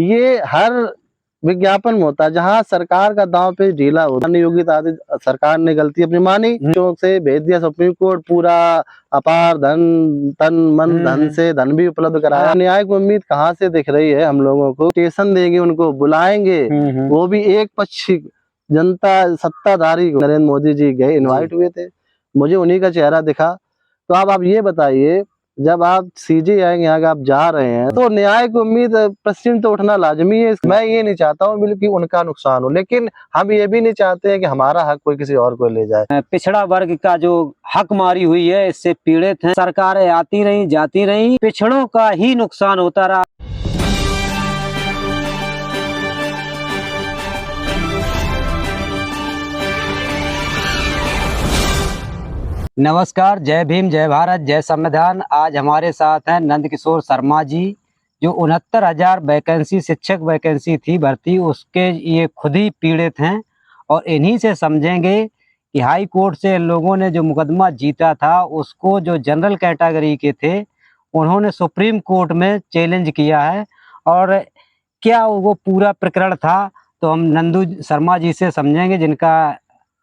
ये हर विज्ञापन में होता है जहाँ सरकार का दांव पे ढीला होता है। योगी आदित्य सरकार ने गलती अपनी मानी, चौक से भेज दिया सुप्रीम कोर्ट, पूरा अपार धन, तन मन धन से धन भी उपलब्ध कराया। न्याय की उम्मीद कहाँ से दिख रही है हम लोगों को? स्टेशन देंगे, उनको बुलाएंगे, वो भी एक पक्ष जनता सत्ताधारी। नरेंद्र मोदी जी गए, इनवाइट हुए थे, मुझे उन्हीं का चेहरा दिखा। तो अब आप ये बताइए, जब आप सीजे आएंगे, यहाँ आप जा रहे हैं, तो न्याय की उम्मीद प्रश्न तो उठना लाजमी है। मैं ये नहीं चाहता हूँ बिल्कुल उनका नुकसान हो, लेकिन हम ये भी नहीं चाहते हैं कि हमारा हक कोई किसी और को ले जाए। पिछड़ा वर्ग का जो हक मारी हुई है, इससे पीड़ित हैं। सरकारें आती रही जाती रही, पिछड़ों का ही नुकसान होता रहा। नमस्कार, जय भीम, जय भारत, जय संविधान। आज हमारे साथ हैं नंद किशोर शर्मा जी, जो 69,000 वैकेंसी, शिक्षक वैकेंसी थी भर्ती, उसके ये खुद ही पीड़ित हैं। और इन्हीं से समझेंगे कि हाई कोर्ट से इन लोगों ने जो मुकदमा जीता था, उसको जो जनरल कैटेगरी के थे, उन्होंने सुप्रीम कोर्ट में चैलेंज किया है। और क्या वो पूरा प्रकरण था, तो हम नंदू शर्मा जी से समझेंगे, जिनका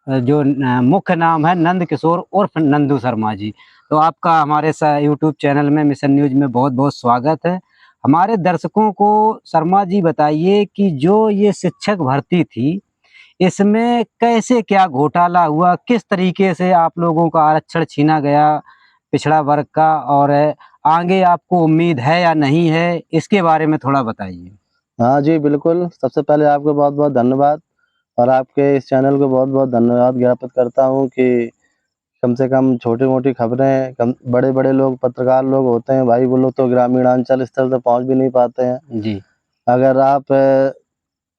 जो मुख्य नाम है नंद किशोर उर्फ नंदू शर्मा जी। तो आपका हमारे यूट्यूब चैनल में, मिशन न्यूज में बहुत बहुत स्वागत है। हमारे दर्शकों को शर्मा जी बताइए कि जो ये शिक्षक भर्ती थी, इसमें कैसे क्या घोटाला हुआ, किस तरीके से आप लोगों का आरक्षण छीना गया पिछड़ा वर्ग का, और आगे आपको उम्मीद है या नहीं है, इसके बारे में थोड़ा बताइए। हाँ जी, बिल्कुल। सबसे पहले आपको बहुत बहुत धन्यवाद, और आपके इस चैनल को बहुत बहुत धन्यवाद ज्ञापित करता हूँ कि कम से कम छोटी-मोटी खबरें, कम बड़े-बड़े लोग, पत्रकार लोग होते हैं भाई, वो लोग तो ग्रामीणांचल स्तर तक पहुँच भी नहीं पाते हैं। जी। अगर आप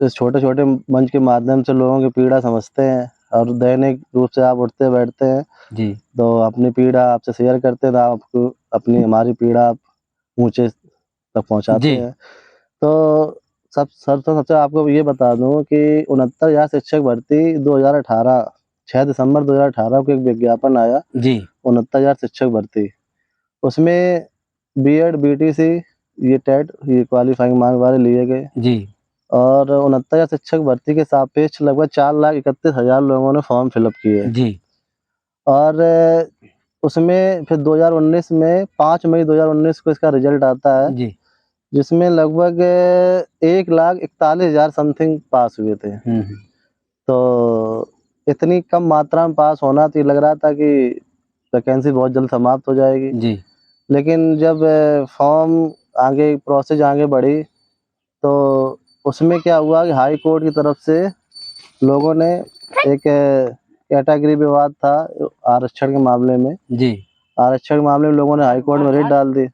इस छोटे-छोटे मंच के माध्यम से लोगों की पीड़ा समझते हैं और दैनिक रूप से आप उठते बैठते हैं, जी। तो अपनी पीड़ा आपसे शेयर करते हैं, तो आपको हमारी पीड़ा आप ऊँचे तक पहुँचाते हैं। तो सबसे आपको ये बता दूँ कि 69,000 शिक्षक भर्ती 2018, 6 दिसंबर 2018 को एक विज्ञापन आया। जी। 69,000 शिक्षक भर्ती। उसमें बीएड, बीटीसी, ये टेट, ये क्वालिफाइंग मार्क वाले लिए गए। जी। और 69,000 शिक्षक भर्ती के सापेक्ष लगभग 4,31,000 लोगों ने फॉर्म फिलअप किए। जी। और उसमें फिर 2019 में 5 मई 2019 को इसका रिजल्ट आता है, जी। जिसमें लगभग 1,41,000 समथिंग पास हुए थे। तो इतनी कम मात्रा में पास होना, तो ये लग रहा था कि वैकेंसी बहुत जल्द समाप्त हो जाएगी। जी। लेकिन जब फॉर्म आगे, प्रोसेस आगे बढ़ी, तो उसमें क्या हुआ कि हाई कोर्ट की तरफ से लोगों ने एक कैटेगरी विवाद था आरक्षण के मामले में। जी। आरक्षण के मामले में लोगों ने हाई कोर्ट में रेट डाल दी।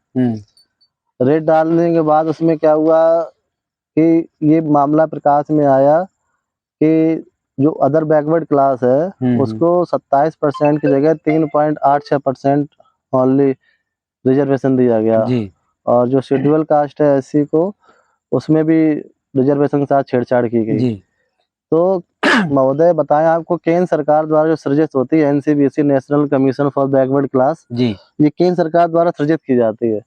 रेट डालने के बाद उसमें क्या हुआ कि ये मामला प्रकाश में आया कि जो अदर बैकवर्ड क्लास है, उसको 27% की जगह 3.86% ओनली रिजर्वेशन दिया गया। जी। और जो शेड्यूल कास्ट है, एससी को, उसमें भी रिजर्वेशन के साथ छेड़छाड़ की गई। जी। तो महोदय बताएं, आपको केंद्र सरकार द्वारा जो सृजित होती है NCBC, national commission for backward class, जी। ये केंद्र सरकार द्वारा सृजित की जाती है।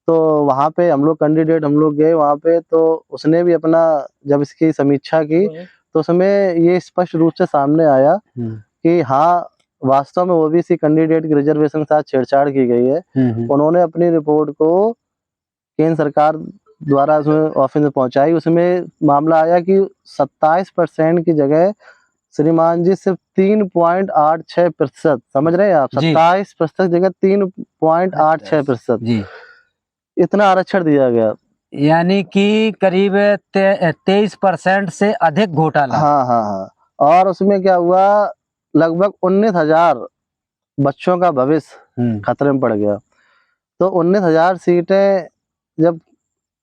तो वहाँ पे हम लोग कैंडिडेट, हम लोग गए वहाँ पे, तो उसने भी अपना जब इसकी समीक्षा की, तो उसमें ये स्पष्ट रूप से सामने आया कि हाँ, वास्तव में ओबीसी कैंडिडेट की रिजर्वेशन के साथ छेड़छाड़ की गई है। उन्होंने अपनी रिपोर्ट को केंद्र सरकार द्वारा उसमें ऑफिस में पहुंचाई। उसमें मामला आया कि 27% की जगह श्रीमान जी सिर्फ 3.86%, समझ रहे हैं आप? 27% जगह 3.86%, इतना आरक्षण दिया गया। यानी कि करीब 23% से अधिक घोटाला। हाँ हाँ हाँ। और उसमें क्या हुआ, लगभग 19,000 बच्चों का भविष्य खतरे में पड़ गया। तो 19,000 सीटें जब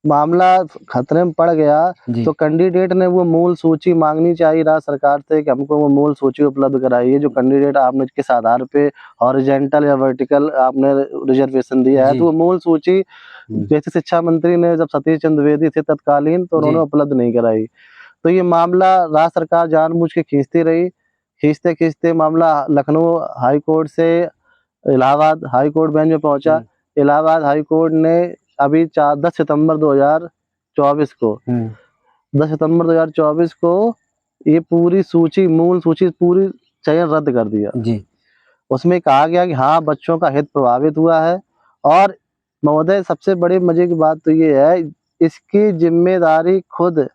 मामला खतरे में पड़ गया, तो कैंडिडेट ने वो मूल सूची मांगनी चाहिए राज्य सरकार से कि हमको वो मूल सूची उपलब्ध कराइए, जो कैंडिडेट आपने किस आधार पे हॉरिजॉन्टल या वर्टिकल आपने रिजर्वेशन दिया है। तो वो मूल सूची जैसे शिक्षा मंत्री ने, जब सतीश चंद्र द्विवेदी थे तत्कालीन, तो उन्होंने उपलब्ध नहीं कराई। तो ये मामला राज्य सरकार जानबूझ के खींचती रही। खींचते खींचते मामला लखनऊ हाई कोर्ट से इलाहाबाद हाई कोर्ट बेंच में पहुंचा। इलाहाबाद हाई कोर्ट ने अभी 10 सितंबर 2000 2024 को 10 सितंबर 2024 को ये पूरी सूची, मूल सूची पूरी चयन रद्द कर दिया जी। उसमें कहा गया कि हाँ बच्चों का हित प्रभावित हुआ है। और महोदय सबसे बड़ी मजे की बात तो ये है, इसकी जिम्मेदारी खुद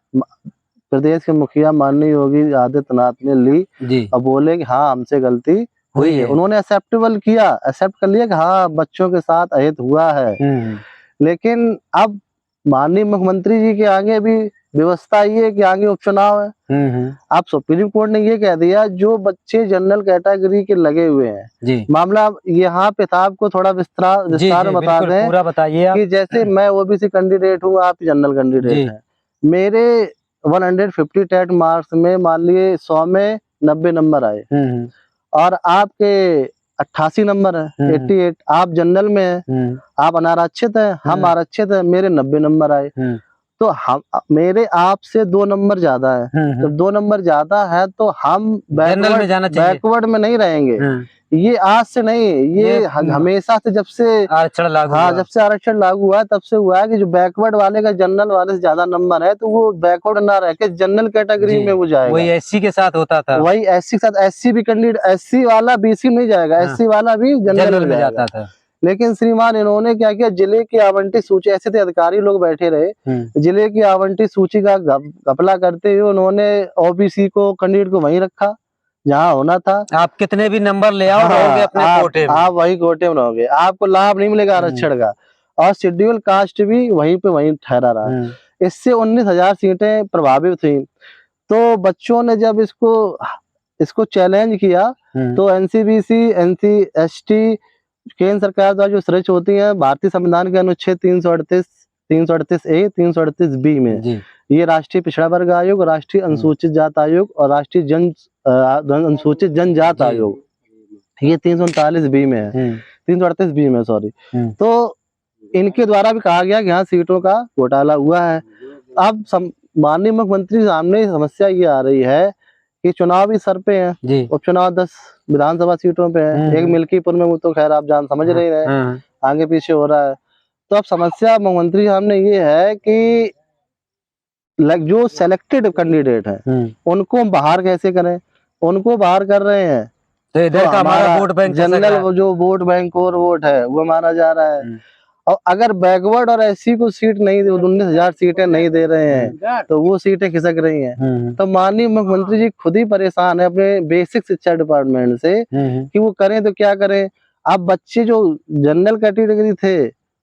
प्रदेश के मुखिया माननीय योगी आदित्यनाथ ने ली जी। और बोले कि हाँ हमसे गलती हुई हुई है। है। उन्होंने एक्सेप्टेबल किया, एक्सेप्ट कर लिया कि हाँ बच्चों के साथ अहित हुआ है। लेकिन अब माननीय मुख्यमंत्री जी के आगे भी व्यवस्था ये है कि आगे उपचुनाव है। अब सुप्रीम कोर्ट ने ये कह दिया जो बच्चे जनरल कैटेगरी के लगे हुए हैं, जी। मामला यहाँ पे था, आपको थोड़ा विस्तार में बता दें पूरा बताइए आप। कि जैसे मैं ओबीसी कैंडिडेट हूँ, आप जनरल कैंडिडेट हैं, मेरे 150 टेट मार्क्स में मान लिए 100 में 90 नंबर आए और आपके 88 नंबर है, 88, आप जनरल में है, आप अनारक्षित है, हम आरक्षित है, मेरे 90 नंबर आए, तो हम मेरे आपसे 2 नंबर ज्यादा है। जब 2 नंबर ज्यादा है तो हम बैकवर्ड में नहीं रहेंगे। ये आज से नहीं, ये हमेशा से, जब से आरक्षण लागू हुआ, जब से आरक्षण लागू हुआ तब से हुआ है कि जो बैकवर्ड वाले का जनरल वाले से ज्यादा नंबर है तो वो बैकवर्ड ना रह के जनरल कैटेगरी में वो जाएगा। वही एससी के साथ होता था, वही एससी के साथ, एससी भी कैंडिडेट, एससी वाला बीसी में जाएगा, एससी वाला भी जनरल में जाता था। लेकिन श्रीमान इन्होंने क्या किया, जिले की आवंटित सूची, ऐसे थे अधिकारी लोग बैठे रहे, जिले की आवंटित सूची का घपला करते हुए उन्होंने ओबीसी को कैंडिडेट को वहीं रखा जहाँ होना था। आप कितने भी नंबर ले आओ, रहोगे अपने कोटे में, आप वही कोटे में रहोगे, आपको लाभ नहीं मिलेगा आरक्षण का। और शेड्यूल कास्ट भी वहीं पे वहीं ठहरा रहा। इससे 19,000 सीटें प्रभावित हुई। तो बच्चों ने जब इसको चैलेंज किया तो एनसीबीसी, एनसी एसटी केंद्र सरकार द्वारा जो सृष्ट होती है भारतीय संविधान के अनुच्छेद 338A, 338B में, ये राष्ट्रीय पिछड़ा वर्ग आयोग, राष्ट्रीय अनुसूचित जात आयोग और राष्ट्रीय अनुसूचित जनजात आयोग, ये 339B में है, 338B में, सॉरी। तो इनके द्वारा भी कहा गया कि यहाँ सीटों का घोटाला हुआ है। अब माननीय मुख्यमंत्री सामने समस्या ये आ रही है कि चुनाव भी सर पे है, उपचुनाव 10 विधानसभा सीटों पे है, एक मिल्कीपुर में, वो तो खैर आप समझ रहे हैं, आगे पीछे हो रहा है। तो अब समस्या मुख्यमंत्री सामने ये है कि जो सेलेक्टेड कैंडिडेट है उनको बाहर कैसे करें। उनको बाहर कर रहे हैं तो इधर का हमारा वोट बैंक, जनरल जो वोट बैंक और वोट है वो माना जा रहा है। और अगर बैकवर्ड और एससी को सीट नहीं, 19,000 सीटें नहीं दे रहे हैं तो वो सीटें खिसक रही हैं। तो माननीय मुख्यमंत्री जी खुद ही परेशान है अपने बेसिक शिक्षा डिपार्टमेंट से कि वो करें तो क्या करें। अब बच्चे जो जनरल कैटेगरी थे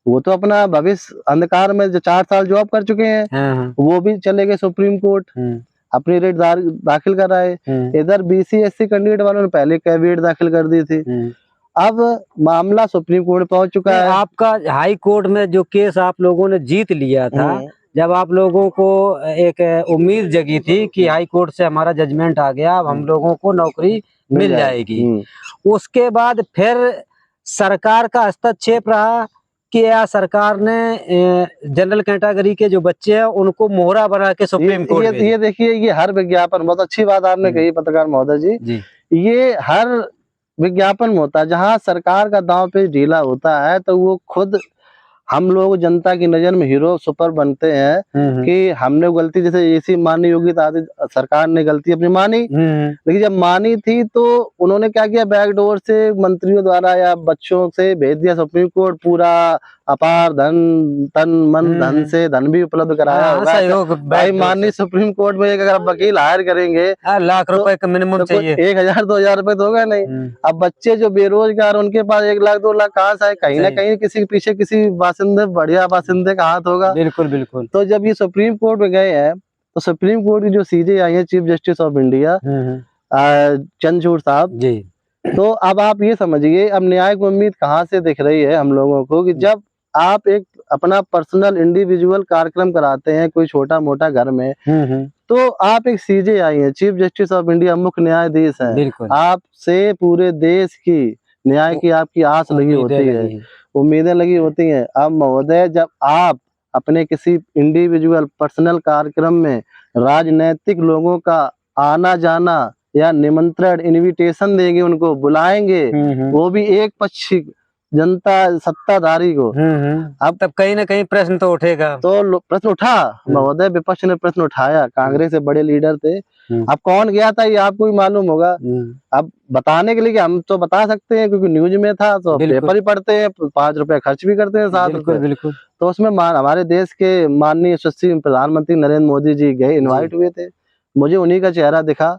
वो तो अपना भविष्य अंधकार में जो 4 साल जॉब कर चुके हैं, वो भी चले गए सुप्रीम कोर्ट, अपनी रेट दाखिल कराए। इधर बीसी एससी कैंडिडेट वालों ने पहले कैविएट दाखिल कर दी थी। अब मामला सुप्रीम कोर्ट पहुंच चुका है। आपका हाई कोर्ट में जो केस आप लोगों ने जीत लिया था, जब आप लोगों को एक उम्मीद जगी थी कि हाई कोर्ट से हमारा जजमेंट आ गया, अब हम लोगों को नौकरी मिल जाएगी, उसके बाद फिर सरकार का हस्तक्षेप रहा कि या सरकार ने जनरल कैटेगरी के जो बच्चे हैं उनको मोहरा बना के सुप्रीम कोर्ट ये देखिए, ये हर विज्ञापन, बहुत अच्छी बात आपने कही पत्रकार महोदय जी, ये हर विज्ञापन में होता है जहाँ सरकार का दांव पे ढीला होता है तो वो खुद हम लोग जनता की नजर में हीरो सुपर बनते हैं कि हमने गलती, जैसे इसी माननीय योगी सरकार ने गलती अपनी मानी, लेकिन जब मानी थी तो उन्होंने क्या किया, बैकडोर से मंत्रियों द्वारा या बच्चों से भेज दिया सुप्रीम कोर्ट, पूरा अपार धन, तन मन धन से धन भी उपलब्ध कराया होगा। भाई माननीय सुप्रीम कोर्ट में अगर वकील हायर करेंगे लाख रुपए का मिनिमम चाहिए, 1,000-2,000 रुपए तो होगा नहीं। अब बच्चे जो बेरोजगार, उनके पास 1 लाख 2 लाख कहाँ से आए, कहीं ना कहीं किसी के पीछे किसी बासिंदे, बढ़िया बासिंदे का हाथ होगा। बिल्कुल बिल्कुल। तो जब ये सुप्रीम कोर्ट में गए हैं तो सुप्रीम कोर्ट की जो सीजे आई है, chief justice of India Chandrachud साहब जी, तो अब आप ये समझिए अब न्याय की उम्मीद कहाँ से दिख रही है हम लोगों को कि जब आप एक अपना पर्सनल इंडिविजुअल कार्यक्रम कराते हैं कोई छोटा मोटा घर में, तो आप एक सीजे आई है, चीफ जस्टिस ऑफ इंडिया, मुख्य न्यायाधीश हैं, आपसे पूरे देश की न्याय की आपकी आस लगी होती है, उम्मीदें लगी होती हैं। अब महोदय जब आप अपने किसी इंडिविजुअल पर्सनल कार्यक्रम में राजनैतिक लोगों का आना जाना या निमंत्रण, इनविटेशन देंगे, उनको बुलाएंगे, वो भी एक पक्षी जनता सत्ताधारी को। अब तब कहीं ना कहीं प्रश्न तो उठेगा। तो प्रश्न उठा, महोदय विपक्ष ने प्रश्न उठाया, कांग्रेस से बड़े लीडर थे। अब कौन गया था ये आपको भी मालूम होगा। अब बताने के लिए कि हम तो बता सकते हैं क्योंकि न्यूज में था, तो पेपर ही पढ़ते हैं, 5 रुपए खर्च भी करते हैं, 7 रुपए। बिल्कुल। तो उसमें हमारे देश के माननीय यशस्वी प्रधानमंत्री नरेंद्र मोदी जी गए, इनवाइट हुए थे, मुझे उन्हीं का चेहरा दिखा।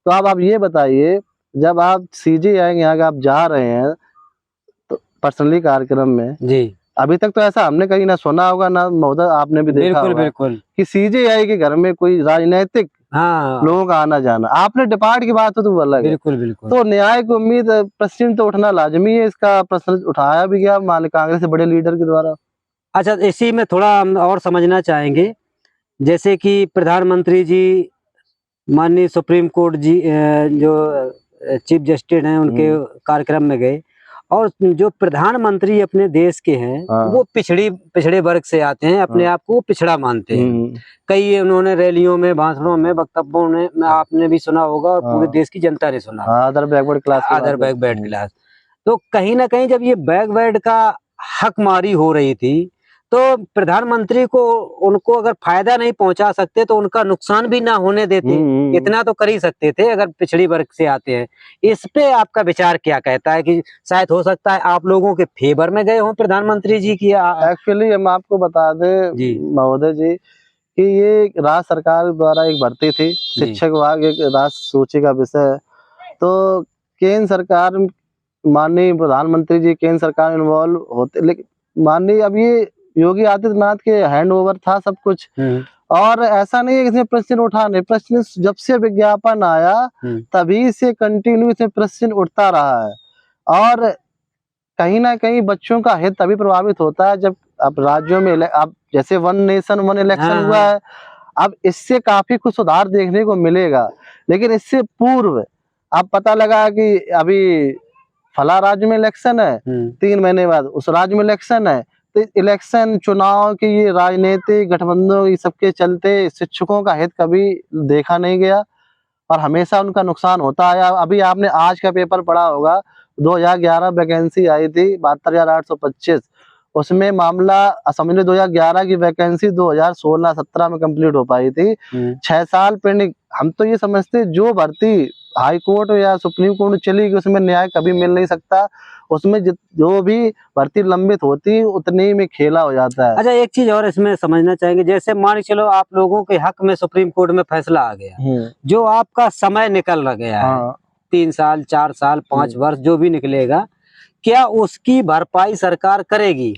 तो अब आप ये बताइए, जब आप CGI यहाँ का आप जा रहे हैं तो पर्सनली कार्यक्रम में जी, अभी तक तो ऐसा हमने कहीं ना सुना होगा ना महोदय, आपने भी देखा होगा बिल्कुल कि CGI के घर में कोई राजनीतिक लोगों का आना जाना। आपने डिपार्ट की बात हो तो वो अलग है। बिल्कुल। तो न्याय की उम्मीद, प्रश्न तो उठना लाजमी है, इसका प्रश्न उठाया भी गया मान कांग्रेस के बड़े लीडर के द्वारा। अच्छा, इसी में थोड़ा हम और समझना चाहेंगे, जैसे कि प्रधानमंत्री जी माननीय सुप्रीम कोर्ट जी जो चीफ जस्टिस हैं उनके कार्यक्रम में गए, और जो प्रधानमंत्री अपने देश के हैं वो पिछड़े वर्ग से आते हैं, अपने आप को पिछड़ा मानते हैं। कई उन्होंने रैलियों में, भाषणों में, वक्तव्यों में आपने भी सुना होगा और पूरे देश की जनता ने सुना, अदर बैकवर्ड क्लास। तो कहीं ना कहीं जब ये बैकवर्ड का हक मारी हो रही थी, तो प्रधानमंत्री को उनको अगर फायदा नहीं पहुंचा सकते तो उनका नुकसान भी ना होने देते, इतना तो कर ही सकते थे अगर पिछड़ी वर्ग से आते हैं। इस पे आपका विचार क्या कहता है कि शायद हो सकता है आप लोगों के फेवर में गए हों प्रधानमंत्री जी की? एक्चुअली हम आपको बता दें महोदय जी कि ये राज्य सरकार द्वारा एक भर्ती थी, शिक्षक विभाग एक राज्य सूची का विषय है। तो केंद्र सरकार, माननीय प्रधानमंत्री जी केंद्र सरकार इन्वॉल्व होते, लेकिन माननीय अब ये योगी आदित्यनाथ के हैंड ओवर था सब कुछ। और ऐसा नहीं है कि इसमें प्रश्न उठाने, प्रश्न जब से विज्ञापन आया तभी से कंटिन्यू इसमें प्रश्न उठता रहा है। और कहीं ना कहीं बच्चों का हित तभी प्रभावित होता है जब अब राज्यों में अब जैसे 1 नेशन 1 इलेक्शन हुआ है, अब इससे काफी कुछ सुधार देखने को मिलेगा। लेकिन इससे पूर्व अब पता लगा कि अभी फला राज्य में इलेक्शन है, 3 महीने बाद उस राज्य में इलेक्शन है। तो इलेक्शन, चुनाव के ये राजनीतिक गठबंधनों ये सबके चलते शिक्षकों का हित कभी देखा नहीं गया और हमेशा उनका नुकसान होता आया। अभी आपने आज का पेपर पढ़ा होगा, 2011 वैकेंसी आई थी 72,825, उसमें मामला समझ लो 2011 की वैकेंसी 2016-17 में कंप्लीट हो पाई थी। 6 साल पेंडिंग। हम तो ये समझते जो भर्ती हाई कोर्ट या सुप्रीम कोर्ट में चली गई उसमें न्याय कभी मिल नहीं सकता, उसमें जो भी भर्ती लंबित होती उतनी में खेला हो जाता है। अच्छा, एक चीज और इसमें समझना चाहेंगे, जैसे मान चलो आप लोगों के हक में सुप्रीम कोर्ट में फैसला आ गया, जो आपका समय निकल गया है, 3 साल 4 साल 5 वर्ष जो भी निकलेगा, क्या उसकी भरपाई सरकार करेगी?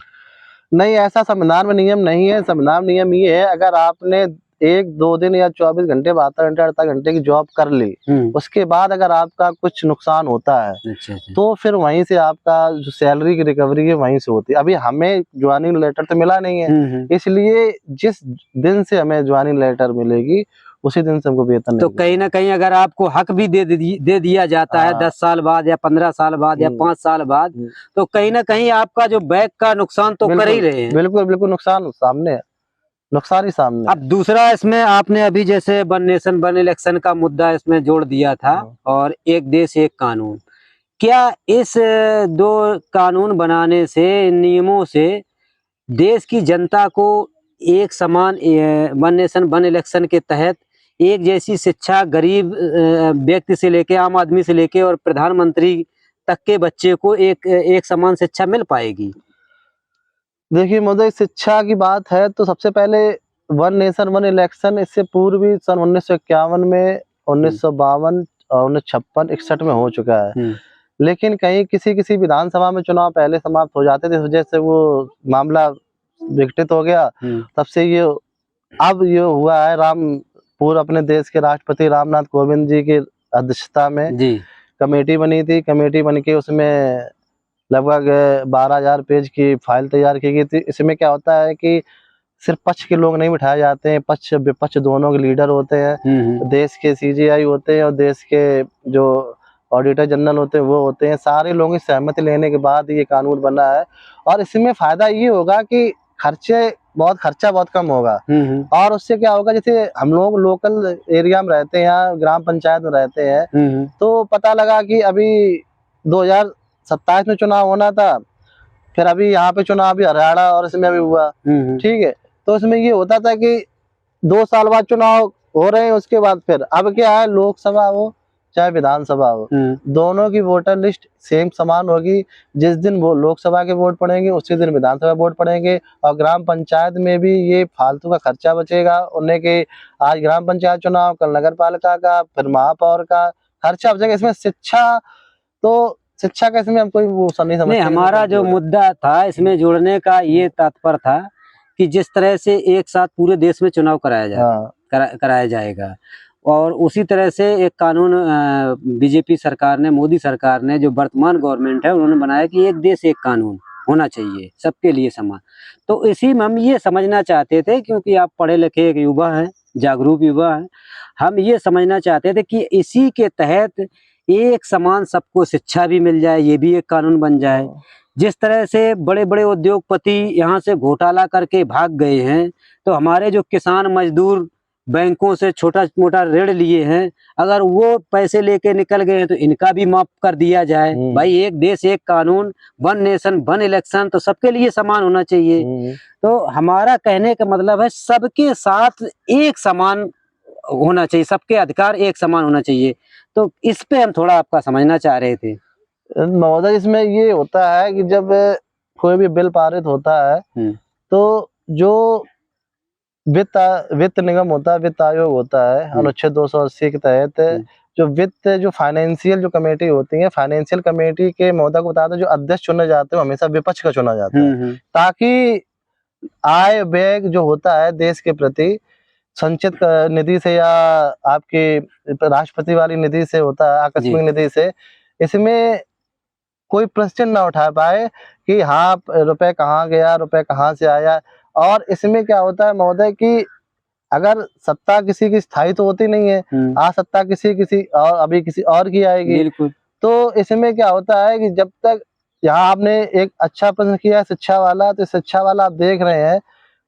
नहीं, ऐसा संविधान में नियम नहीं है। संविधान नियम ये है, अगर आपने 1-2 दिन या 24 घंटे 72 घंटे 48 घंटे की जॉब कर ली, उसके बाद अगर आपका कुछ नुकसान होता है तो फिर वहीं से आपका जो सैलरी की रिकवरी है वहीं से होती है। अभी हमें ज्वाइनिंग लेटर तो मिला नहीं है, इसलिए जिस दिन से हमें ज्वाइनिंग लेटर मिलेगी उसी दिन से हमको वेतन। तो कहीं ना कहीं अगर आपको हक भी दे दिया जाता है 10 साल बाद या 15 साल बाद या 5 साल बाद, तो कहीं ना कहीं आपका जो बैक का नुकसान तो कर ही रहे हैं। बिल्कुल नुकसान सामने है, नुकसान ही सामने। अब दूसरा, इसमें आपने अभी जैसे 1 नेशन 1 इलेक्शन का मुद्दा इसमें जोड़ दिया था, और एक देश एक कानून। क्या इस 2 कानून बनाने से, इन नियमों से देश की जनता को एक समान 1 नेशन 1 इलेक्शन के तहत एक जैसी शिक्षा गरीब व्यक्ति से लेके, आम आदमी से लेके और प्रधानमंत्री तक के बच्चे को एक समान शिक्षा मिल पाएगी? देखिए महोदय, शिक्षा की बात है तो सबसे पहले 1 नेशन 1 इलेक्शन इससे पूर्व भी सन 1951 में, 1952 और 1956, 61 में हो चुका है। लेकिन कहीं किसी विधानसभा में चुनाव पहले समाप्त हो जाते थे, इस वजह से वो मामला विघटित हो गया। तब से ये अब ये हुआ है, पूर्व अपने देश के राष्ट्रपति रामनाथ कोविंद जी की अध्यक्षता में कमेटी बनी थी। कमेटी बन के उसमें लगभग 12,000 पेज की फाइल तैयार की गई थी। इसमें क्या होता है कि सिर्फ पक्ष के लोग नहीं बिठाए जाते हैं, पक्ष विपक्ष दोनों के लीडर होते हैं, देश के CGI होते हैं और देश के जो ऑडिटर जनरल होते हैं वो होते हैं। सारे लोगों की सहमति लेने के बाद ये कानून बना है। और इसमें फायदा ये होगा कि खर्चा बहुत कम होगा। और उससे क्या होगा, जैसे हम लोग लोकल एरिया में रहते हैं, यहाँ ग्राम पंचायत में रहते हैं, तो पता लगा कि अभी 2027 में चुनाव होना था, फिर अभी यहाँ पे चुनाव भी हरियाणा और इसमें भी हुआ, ठीक है। तो इसमें ये होता था कि 2 साल बाद चुनाव हो रहे हैं, उसके बाद फिर अब क्या है, लोकसभा हो चाहे विधानसभा हो, दोनों की वोटर लिस्ट सेम समान होगी। जिस दिन वो लोकसभा के वोट पड़ेंगे उसी दिन विधानसभा वोट पड़ेंगे। और ग्राम पंचायत में भी ये फालतू का खर्चा बचेगा उन्हें कि आज ग्राम पंचायत चुनाव, कल नगर पालिका का, फिर महापौर का खर्चा बचेगा। इसमें शिक्षा का इसमें हम कोई वो नहीं समझते। हमारा जो मुद्दा था इसमें जोड़ने का ये तात्पर्य था कि जिस तरह से एक साथ पूरे देश में चुनाव कराया जाएगा और उसी तरह से एक कानून बीजेपी सरकार ने, मोदी सरकार ने, जो वर्तमान गवर्नमेंट है, उन्होंने बनाया कि एक देश एक कानून होना चाहिए सबके लिए समान। तो इसी में हम ये समझना चाहते थे, क्योंकि आप पढ़े लिखे एक युवा हैं, जागरूक युवा हैं, हम ये समझना चाहते थे कि इसी के तहत एक समान सबको शिक्षा भी मिल जाए, ये भी एक कानून बन जाए। जिस तरह से बड़े बड़े उद्योगपति यहाँ से घोटाला करके भाग गए हैं, तो हमारे जो किसान मजदूर बैंकों से छोटा मोटा ऋण लिए हैं, अगर वो पैसे लेके निकल गए हैं तो इनका भी माफ कर दिया जाए। भाई एक देश एक कानून, वन नेशन वन इलेक्शन, तो सबके लिए समान होना चाहिए। तो हमारा कहने का मतलब है सबके साथ एक समान होना चाहिए, सबके अधिकार एक समान होना चाहिए। तो इस पे हम थोड़ा आपका समझना चाह रहे थे महोदय। इसमें ये होता है कि जब कोई भी बिल पारित होता है तो जो वित्त निगम होता है, वित्त आयोग होता है, अनुच्छेद 280 के तहत जो फाइनेंशियल जो कमेटी होती है, फाइनेंशियल कमेटी के महोदय को बताते हैं, जो अध्यक्ष चुने जाते हैं हमेशा विपक्ष का चुना जाता है, ताकि आय व्यय जो होता है देश के प्रति संचित निधि से या आपकी राष्ट्रपति वाली निधि से होता है, आकस्मिक निधि से, इसमें कोई प्रश्न ना उठा पाए कि हाँ रुपए कहाँ गया, रुपए कहाँ से आया। और इसमें क्या होता है महोदय कि अगर सत्ता किसी की स्थायी तो होती नहीं है, आज सत्ता किसी और अभी किसी और की आएगी। तो इसमें क्या होता है कि जब तक यहाँ आपने एक अच्छा प्रश्न किया शिक्षा वाला, तो शिक्षा वाला आप देख रहे हैं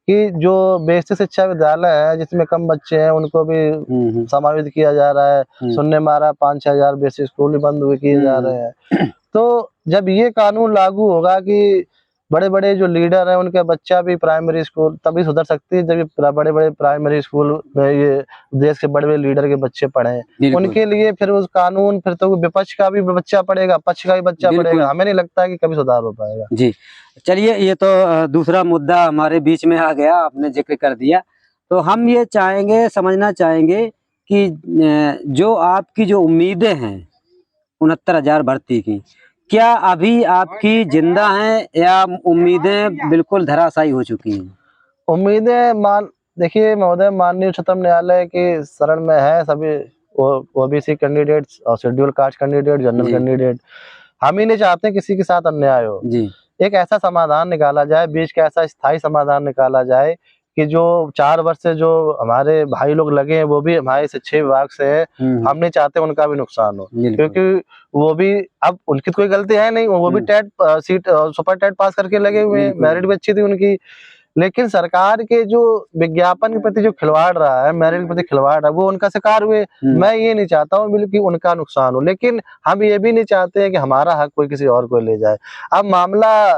कि जो बेसिक शिक्षा विद्यालय है जिसमें कम बच्चे हैं उनको भी समावित किया जा रहा है। सुनने में आ रहा है 5-6 हजार बेसिक स्कूल भी बंद हुए किए जा रहे हैं। तो जब ये कानून लागू होगा कि बड़े बड़े जो लीडर हैं उनके बच्चा भी प्राइमरी स्कूल, तभी सुधर सकती है जब ये बड़े बड़े प्राइमरी स्कूल में ये देश के बड़े बड़े लीडर के बच्चे पढ़े। उनके लिए फिर उस कानून, फिर तो विपक्ष का भी बच्चा पढ़ेगा, पक्ष का भी बच्चा पढ़ेगा। हमें नहीं लगता कि कभी सुधार हो पाएगा। जी चलिए, ये तो दूसरा मुद्दा हमारे बीच में आ गया, आपने जिक्र कर दिया। तो हम ये चाहेंगे, समझना चाहेंगे कि जो आपकी जो उम्मीदें हैं 69,000 भर्ती की, क्या अभी आपकी जिंदा हैं या उम्मीदें बिल्कुल धराशायी हो चुकी हैं? उम्मीदें देखिए महोदय, माननीय उच्चतम न्यायालय के शरण में है सभी ओबीसी कैंडिडेट्स और schedule caste candidate, general candidate. हम ही नहीं चाहते किसी के साथ अन्याय हो जी। एक ऐसा समाधान निकाला जाए, बीच का ऐसा स्थायी समाधान निकाला जाए कि जो 4 वर्ष से जो हमारे भाई लोग लगे हैं वो भी हमारे शिक्षा विभाग से है, हम नहीं चाहते उनका भी नुकसान हो, क्योंकि वो भी, अब उनकी कोई गलती है नहीं, वो भी TET seat super TET pass करके लगे हुए हैं, मेरिट भी अच्छी थी उनकी। लेकिन सरकार के जो विज्ञापन के प्रति जो खिलवाड़ रहा है, मेरिट के प्रति खिलवाड़ रहा है, वो उनका शिकार हुए। मैं ये नहीं चाहता हूँ बिल्कुल उनका नुकसान हो, लेकिन हम ये भी नहीं चाहते हैं कि हमारा हक कोई किसी और को ले जाए। अब मामला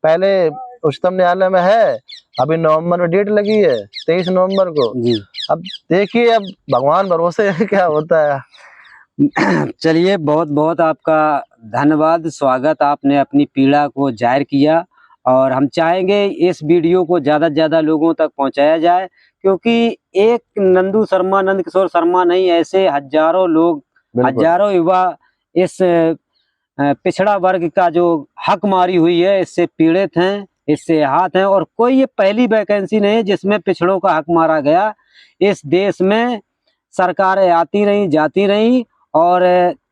पहले उच्चतम न्यायालय में है, अभी नवंबर में डेट लगी है 23 नवंबर को जी। अब देखिए, अब भगवान भरोसे है क्या होता है। चलिए, बहुत बहुत आपका धन्यवाद, स्वागत, आपने अपनी पीड़ा को जाहिर किया। और हम चाहेंगे इस वीडियो को ज़्यादा से ज़्यादा लोगों तक पहुंचाया जाए, क्योंकि एक नंद किशोर शर्मा नहीं, ऐसे हजारों लोग, हजारों युवा इस पिछड़ा वर्ग का जो हक मारी हुई है इससे पीड़ित हैं, इससे हाथ हैं। और कोई ये पहली वैकेंसी नहीं जिसमें पिछड़ों का हक मारा गया। इस देश में सरकारें आती रही, जाती रही, और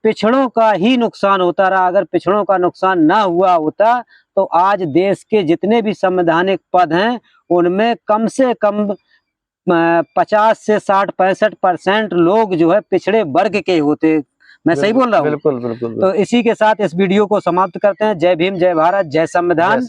पिछड़ों का ही नुकसान होता रहा। अगर पिछड़ों का नुकसान ना हुआ होता तो आज देश के जितने भी संवैधानिक पद हैं उनमें कम से कम 50 से 60-65% लोग जो है पिछड़े वर्ग के होते। मैं सही बोल रहा हूँ? बिल्कुल बिल्कुल। तो इसी के साथ इस वीडियो को समाप्त करते हैं। जय भीम, जय भारत, जय संविधान।